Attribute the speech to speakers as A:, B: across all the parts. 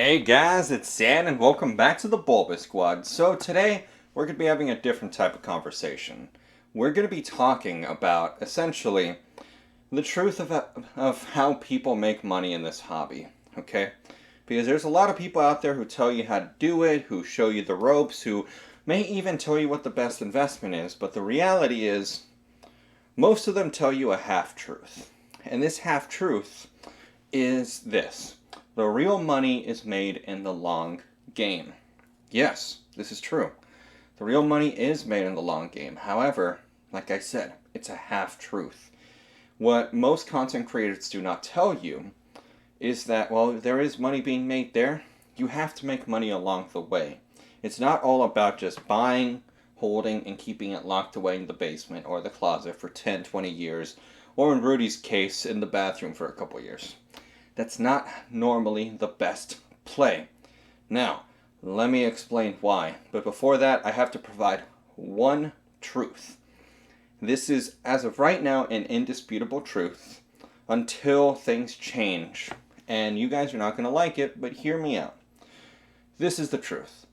A: Hey guys, it's San and welcome back to the BulbaSquad. So today we're going to be having a different type of conversation. We're going to be talking about essentially the truth of how people make money in this hobby, okay? Because there's a lot of people out there who tell you how to do it, who show you the ropes, who may even tell you what the best investment is, but the reality is most of them tell you a half-truth. And this half-truth is this. The real money is made in the long game. Yes, this is true. The real money is made in the long game. However, like I said, it's a half-truth. What most content creators do not tell you is that, while there is money being made there, you have to make money along the way. It's not all about just buying, holding, and keeping it locked away in the basement or the closet for 10, 20 years, or in Rudy's case, in the bathroom for a couple years. That's not normally the best play. Now, let me explain why. But before that, I have to provide one truth. This is, as of right now, an indisputable truth until things change. And you guys are not going to like it, but hear me out. This is the truth.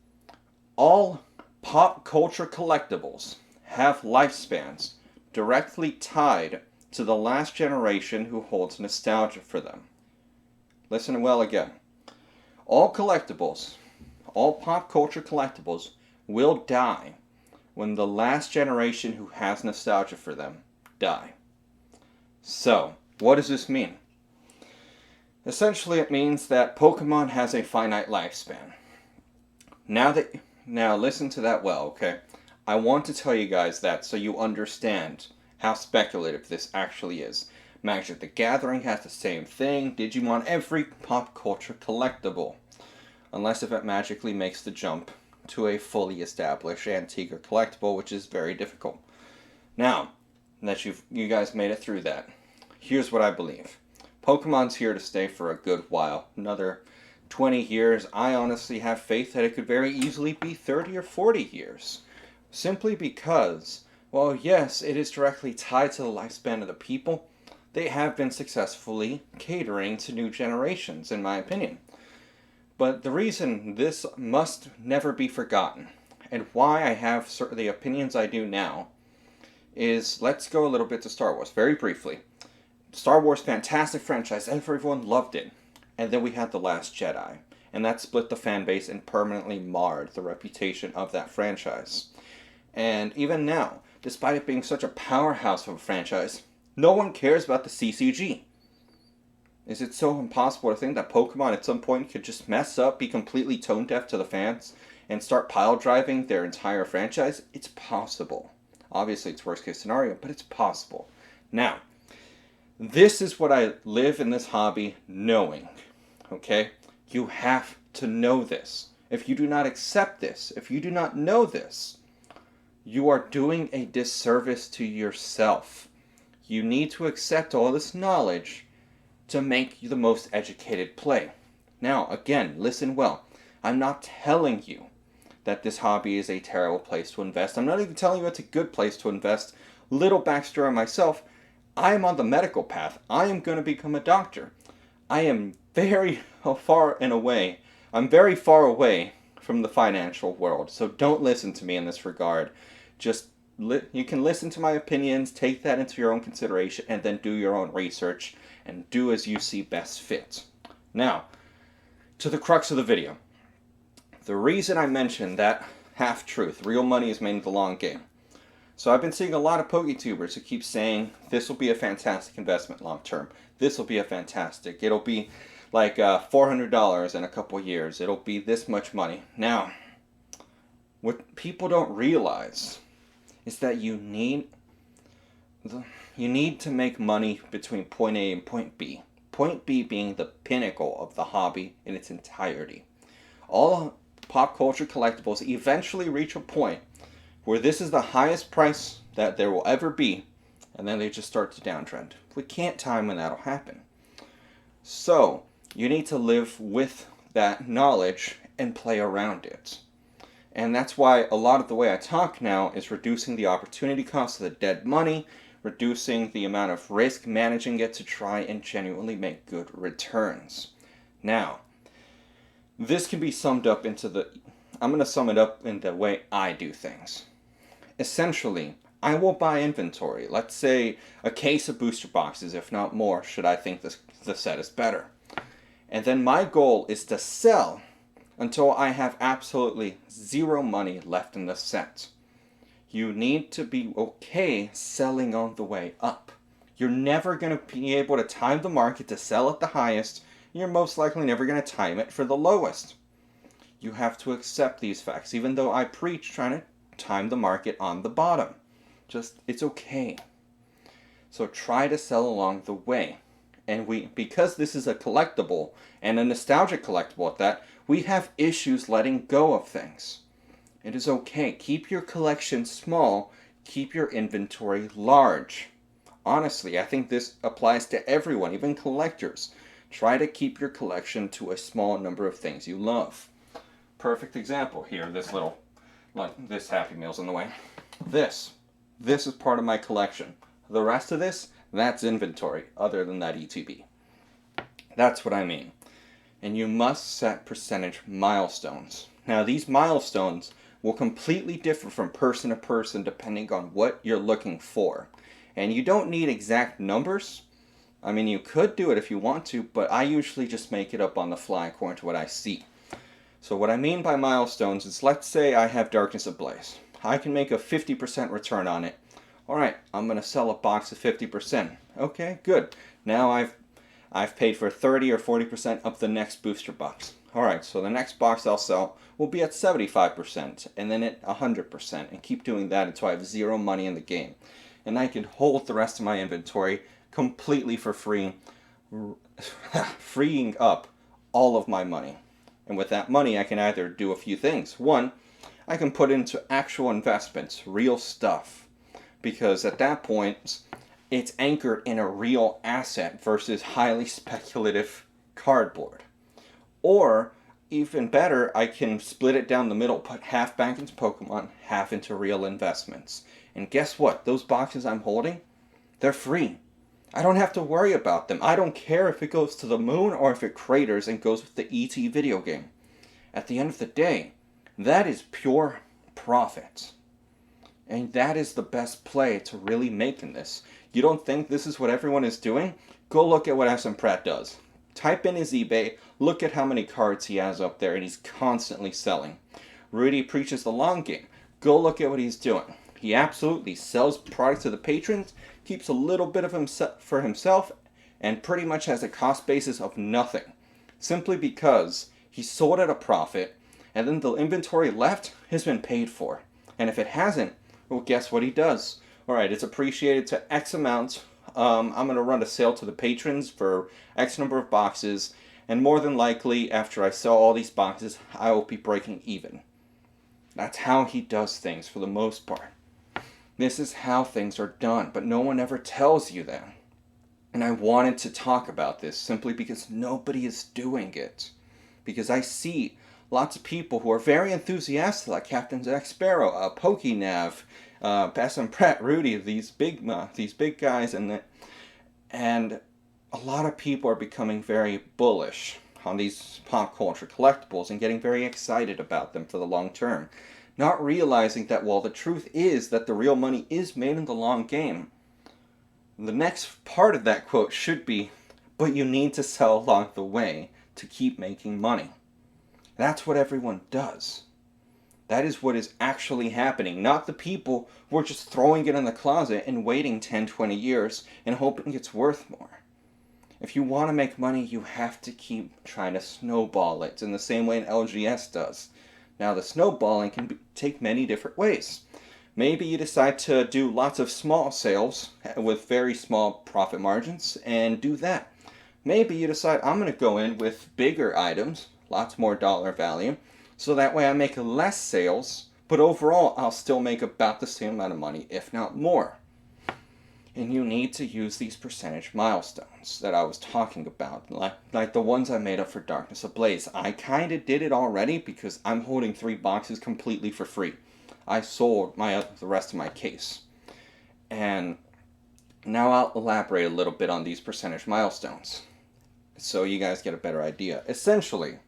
A: All pop culture collectibles have lifespans directly tied to the last generation who holds nostalgia for them. Listen well again. All collectibles, all pop culture collectibles, will die when the last generation who has nostalgia for them die. So, what does this mean? Essentially, it means that Pokemon has a finite lifespan. Now listen to that well, okay? I want to tell you guys that so you understand how speculative this actually is. Magic the Gathering has the same thing. Digimon, every pop culture collectible. Unless if it magically makes the jump to a fully established antique or collectible, which is very difficult. Now, that you guys made it through that, here's what I believe. Pokemon's here to stay for a good while. Another 20 years. I honestly have faith that it could very easily be 30 or 40 years. Simply because, well, yes, it is directly tied to the lifespan of the people. They have been successfully catering to new generations, in my opinion. But the reason this must never be forgotten, and why I have the opinions I do now, is let's go a little bit to Star Wars, very briefly. Star Wars, fantastic franchise, everyone loved it. And then we had The Last Jedi, and that split the fan base and permanently marred the reputation of that franchise. And even now, despite it being such a powerhouse of a franchise, no one cares about the CCG. Is it so impossible to think that Pokemon at some point could just mess up, be completely tone deaf to the fans, and start pile driving their entire franchise? It's possible. Obviously, it's worst case scenario, but it's possible. Now, this is what I live in this hobby knowing. Okay? You have to know this. If you do not accept this, if you do not know this, you are doing a disservice to yourself. You need to accept all this knowledge to make the most educated play. Now, again, listen well. I'm not telling you that this hobby is a terrible place to invest. I'm not even telling you it's a good place to invest. Little backstory on myself. I am on the medical path. I am going to become a doctor. I am very far away from the financial world. So don't listen to me in this regard. You can listen to my opinions, take that into your own consideration, and then do your own research, and do as you see best fit. Now, to the crux of the video. The reason I mentioned that half-truth, real money is made in the long game. So I've been seeing a lot of PokeTubers who keep saying, this will be a fantastic investment long-term. This will be it'll be like $400 in a couple years. It'll be this much money. Now, what people don't realize is that you need to make money between point A and point B. Point B being the pinnacle of the hobby in its entirety. All pop culture collectibles eventually reach a point where this is the highest price that there will ever be, and then they just start to downtrend. We can't time when that'll happen. So, you need to live with that knowledge and play around it. And that's why a lot of the way I talk now is reducing the opportunity cost of the dead money, reducing the amount of risk, managing it to try and genuinely make good returns. Now, This can be summed up into I'm going to sum it up in the way I do things. Essentially, I will buy inventory. Let's say a case of booster boxes, if not more, should I think the set is better. And then my goal is to sell until I have absolutely zero money left in the set. You need to be okay selling on the way up. You're never going to be able to time the market to sell at the highest. You're most likely never going to time it for the lowest. You have to accept these facts, even though I preach trying to time the market on the bottom. It's okay. So try to sell along the way. And because this is a collectible, and a nostalgic collectible at that, we have issues letting go of things. It is okay. Keep your collection small. Keep your inventory large. Honestly, I think this applies to everyone, even collectors. Try to keep your collection to a small number of things you love. Perfect example here, this Happy Meal's in the way. This is part of my collection. The rest of this, that's inventory, other than that ETB. That's what I mean. And you must set percentage milestones. Now, these milestones will completely differ from person to person depending on what you're looking for. And you don't need exact numbers. I mean, you could do it if you want to, but I usually just make it up on the fly according to what I see. So what I mean by milestones is, let's say I have Darkness Ablaze. I can make a 50% return on it. Alright, I'm going to sell a box of 50%. Okay, good. Now I've paid for 30 or 40% of the next booster box. Alright, so the next box I'll sell will be at 75%, and then at 100%, and keep doing that until I have zero money in the game. And I can hold the rest of my inventory completely for free, freeing up all of my money. And with that money, I can either do a few things. One, I can put into actual investments, real stuff. Because at that point, it's anchored in a real asset versus highly speculative cardboard. Or, even better, I can split it down the middle, put half back into Pokemon, half into real investments. And guess what? Those boxes I'm holding, they're free. I don't have to worry about them. I don't care if it goes to the moon or if it craters and goes with the E.T. video game. At the end of the day, that is pure profit. And that is the best play to really make in this. You don't think this is what everyone is doing? Go look at what SM Pratt does. Type in his eBay, look at how many cards he has up there, and he's constantly selling. Rudy preaches the long game. Go look at what he's doing. He absolutely sells products to the patrons, keeps a little bit of himself for himself, and pretty much has a cost basis of nothing. Simply because he sold at a profit, and then the inventory left has been paid for. And if it hasn't, well, guess what he does? Alright, it's appreciated to X amount. I'm going to run a sale to the patrons for X number of boxes, and more than likely, after I sell all these boxes, I will be breaking even. That's how he does things for the most part. This is how things are done, but no one ever tells you that. And I wanted to talk about this simply because nobody is doing it. Because I see lots of people who are very enthusiastic, like Captain Jack Sparrow, PokeNav, SM Pratt, Rudy, these big guys, and a lot of people are becoming very bullish on these pop culture collectibles and getting very excited about them for the long term. Not realizing that while the truth is that the real money is made in the long game, the next part of that quote should be, but you need to sell along the way to keep making money. That's what everyone does. That is what is actually happening, not the people who are just throwing it in the closet and waiting 10, 20 years and hoping it's worth more. If you want to make money, you have to keep trying to snowball it in the same way an LGS does. Now, the snowballing can take many different ways. Maybe you decide to do lots of small sales with very small profit margins and do that. Maybe you decide I'm going to go in with bigger items, lots more dollar value, so that way I make less sales, but overall I'll still make about the same amount of money, if not more. And you need to use these percentage milestones that I was talking about, like the ones I made up for Darkness Ablaze. I kind of did it already because I'm holding 3 boxes completely for free. I sold the rest of my case. And now I'll elaborate a little bit on these percentage milestones so you guys get a better idea. Essentially,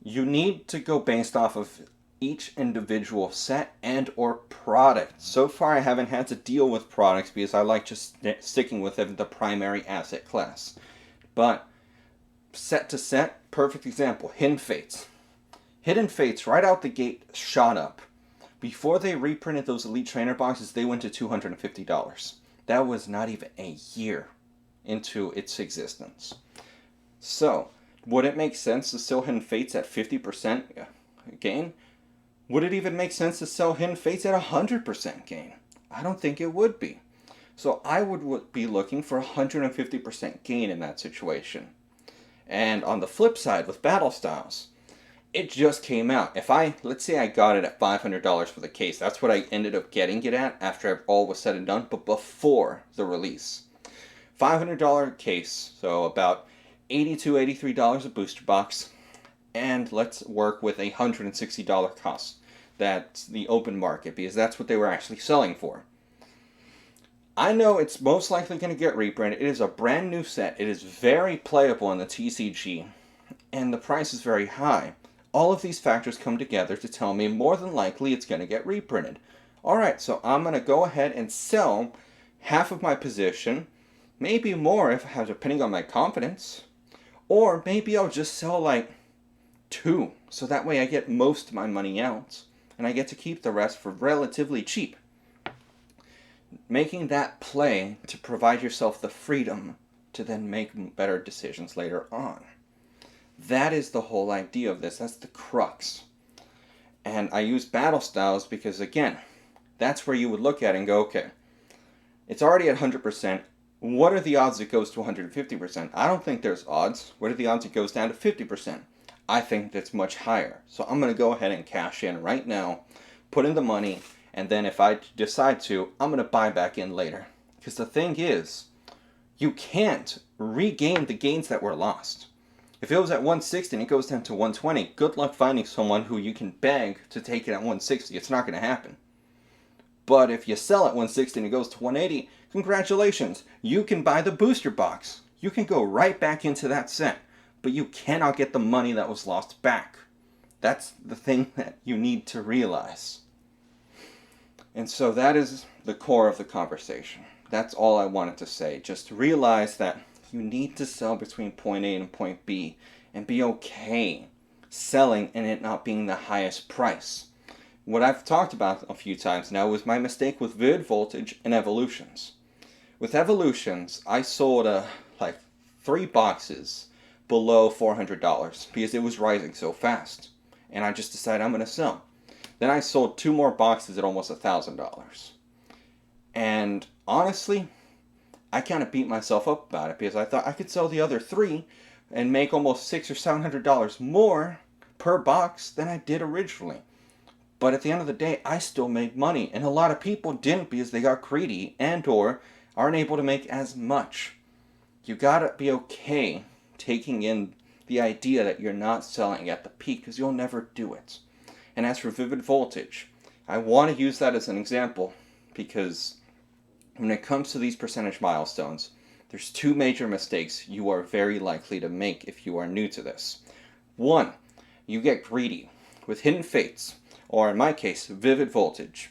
A: You need to go based off of each individual set and or product. So far I haven't had to deal with products because I like just sticking with the primary asset class. But set to set, perfect example, Hidden Fates. Hidden Fates right out the gate shot up. Before they reprinted those Elite Trainer boxes, they went to $250. That was not even a year into its existence. So, would it make sense to sell Hidden Fates at 50% gain? Would it even make sense to sell Hidden Fates at 100% gain? I don't think it would be. So I would be looking for 150% gain in that situation. And on the flip side, with Battle Styles, it just came out. Let's say I got it at $500 for the case. That's what I ended up getting it at after all was said and done, but before the release. $500 case, so about $82, $83 a booster box, and let's work with a $160 cost. That's the open market, because that's what they were actually selling for. I know it's most likely going to get reprinted. It is a brand new set. It is very playable in the TCG, and the price is very high. All of these factors come together to tell me more than likely it's going to get reprinted. Alright, so I'm going to go ahead and sell half of my position, maybe more depending on my confidence, or maybe I'll just sell like 2, so that way I get most of my money out, and I get to keep the rest for relatively cheap. Making that play to provide yourself the freedom to then make better decisions later on. That is the whole idea of this. That's the crux. And I use Battle Styles because, again, that's where you would look at it and go, okay, it's already at 100%. What are the odds it goes to 150%? I don't think there's odds. What are the odds it goes down to 50%? I think that's much higher. So I'm going to go ahead and cash in right now, put in the money, and then if I decide to, I'm going to buy back in later. Because the thing is, you can't regain the gains that were lost. If it was at 160 and it goes down to 120, good luck finding someone who you can beg to take it at 160. It's not going to happen. But if you sell at 160 and it goes to 180, congratulations. You can buy the booster box. You can go right back into that set. But you cannot get the money that was lost back. That's the thing that you need to realize. And so that is the core of the conversation. That's all I wanted to say. Just realize that you need to sell between point A and point B and be okay selling and it not being the highest price. What I've talked about a few times now was my mistake with Vivid Voltage and Evolutions. With Evolutions, I sold like 3 boxes below $400 because it was rising so fast. And I just decided I'm going to sell. Then I sold 2 more boxes at almost $1,000. And honestly, I kind of beat myself up about it because I thought I could sell the other 3 and make almost $600 or $700 more per box than I did originally. But at the end of the day, I still made money, and a lot of people didn't because they got greedy and or aren't able to make as much. You gotta be okay taking in the idea that you're not selling at the peak because you'll never do it. And as for Vivid Voltage, I want to use that as an example because when it comes to these percentage milestones, there's 2 major mistakes you are very likely to make if you are new to this. 1, you get greedy. With Hidden Fates, or in my case, Vivid Voltage,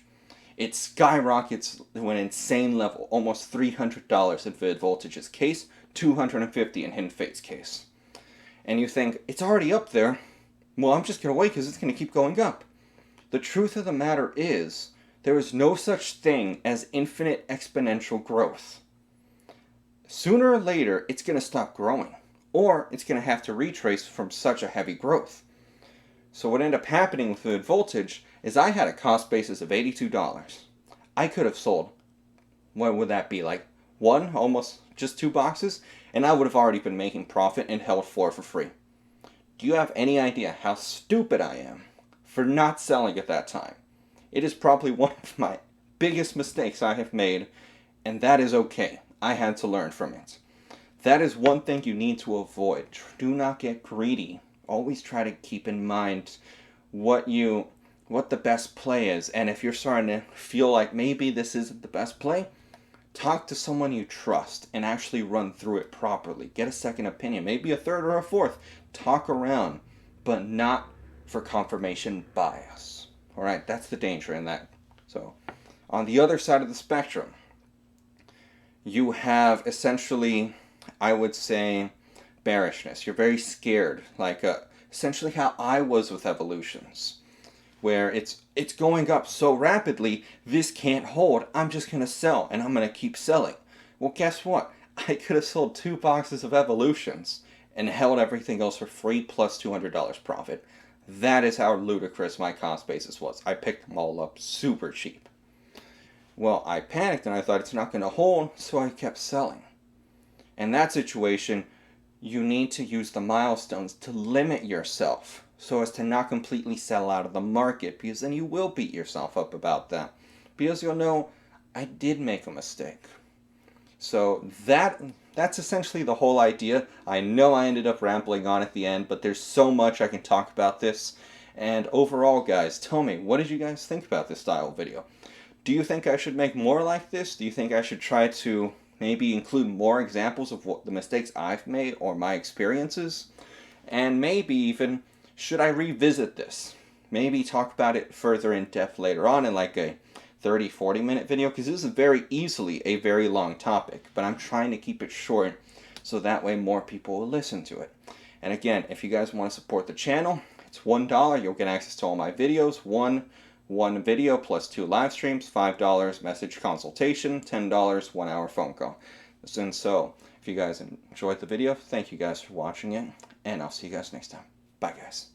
A: it skyrockets to an insane level, almost $300 in Vivid Voltage's case, $250 in Hidden Fates' case. And you think, it's already up there, well, I'm just going to wait because it's going to keep going up. The truth of the matter is, there is no such thing as infinite exponential growth. Sooner or later, it's going to stop growing, or it's going to have to retrace from such a heavy growth. So what ended up happening with Vivid Voltage is I had a cost basis of $82. I could have sold, what would that be, like 1, almost just 2 boxes, and I would have already been making profit and held 4 for free. Do you have any idea how stupid I am for not selling at that time? It is probably one of my biggest mistakes I have made, and that is okay. I had to learn from it. That is one thing you need to avoid. Do not get greedy. Always try to keep in mind what the best play is. And if you're starting to feel like maybe this isn't the best play, talk to someone you trust and actually run through it properly. Get a second opinion, maybe a third or a fourth. Talk around. but not for confirmation bias. Alright, that's the danger in that. So, on the other side of the spectrum, you have essentially, I would say, bearishness. You're very scared, like essentially how I was with evolutions, where it's going up so rapidly, this can't hold, I'm just going to sell, and I'm going to keep selling. Well, guess what? I could have sold 2 boxes of evolutions and held everything else for free plus $200 profit. That is how ludicrous my cost basis was. I picked them all up super cheap. Well, I panicked and I thought it's not going to hold, so I kept selling. In that situation, you need to use the milestones to limit yourself so as to not completely sell out of the market, because then you will beat yourself up about that. Because you'll know, I did make a mistake. So that's essentially the whole idea. I know I ended up rambling on at the end, but there's so much I can talk about this. And overall, guys, tell me, what did you guys think about this style of video? Do you think I should make more like this? Do you think I should try to maybe include more examples of what the mistakes I've made or my experiences? And maybe even, should I revisit this? Maybe talk about it further in depth later on in like a 30-40 minute video, because this is very easily a very long topic, but I'm trying to keep it short so that way more people will listen to it. And again, if you guys want to support the channel, it's $1. You'll get access to all my videos. One video plus 2 live streams, $5 message consultation, $10 1 hour phone call. And so, if you guys enjoyed the video, thank you guys for watching it, and I'll see you guys next time. Bye, guys.